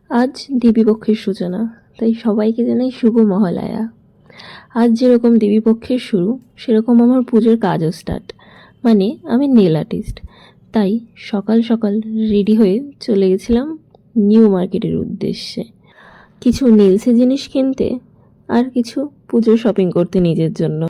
আজ দেবীপক্ষের সূচনা, তাই সবাইকে জানাই শুভ মহালয়া। আজ যেরকম দেবীপক্ষের শুরু, সেরকম আমার পুজোর কাজও স্টার্ট। মানে আমি নেল আর্টিস্ট, তাই সকাল সকাল রেডি হয়ে চলে গেছিলাম নিউ মার্কেটের উদ্দেশ্যে কিছু নেলসে জিনিস কিনতে আর কিছু পুজোর শপিং করতে নিজের জন্য।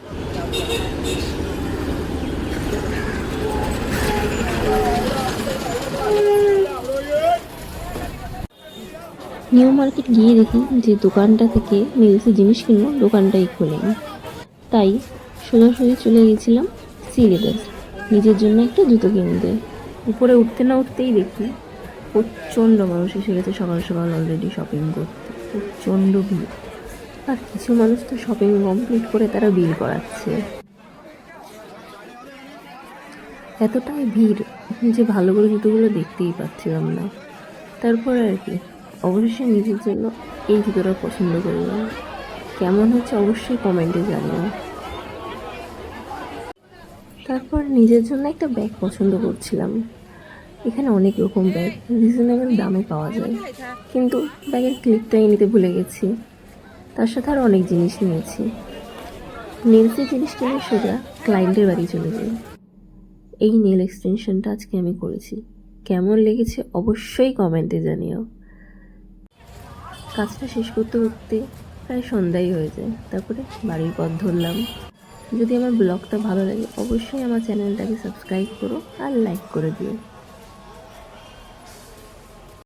নিউ মার্কেট গিয়ে দেখি যে দোকানটা থেকে নেলসের জিনিস কিনবো দোকানটাই খোলেনি, তাই সোজাসুজি চলে গেছিলাম সিলেদাস নিজের জন্য একটা জুতো কিনতে। উপরে উঠতে না উঠতেই দেখি প্রচণ্ড মানুষ এসে গেছে সকাল সকাল অলরেডি শপিং করতে, প্রচণ্ড ভিড়। আর কিছু মানুষ তো শপিং কমপ্লিট করে তারা বিল করাচ্ছে। এতটাই ভিড় যে ভালো করে জুতোগুলো দেখতেই পাচ্ছিলাম না। তারপরে আর কি অবশেষে নিজের জন্য এই জুতোটা পছন্দ করলাম। কেমন হচ্ছে অবশ্যই কমেন্টে জানিও। তারপর নিজের জন্য একটা ব্যাগ পছন্দ করছিলাম। এখানে অনেক রকম ব্যাগ রিজনেবল দামে পাওয়া যায়, কিন্তু ব্যাগের ক্লিপটাই নিতে ভুলে গেছি। তার সাথে আরও অনেক জিনিস নিয়েছি। নেলসের জিনিস কিনে সোজা ক্লায়েন্টের বাড়ি চলে যাই। এই নেল এক্সটেনশনটা আজকে আমি করেছি, কেমন লেগেছে অবশ্যই কমেন্টে জানিও। কাজটা শেষ করতে করতে প্রায় সন্ধ্যাই হয়ে যায়, তারপরে বাড়ির পথ ধরলাম। যদি আমার ব্লগটা ভালো লাগে অবশ্যই আমার চ্যানেলটাকে সাবস্ক্রাইব করো আর লাইক করে দিও।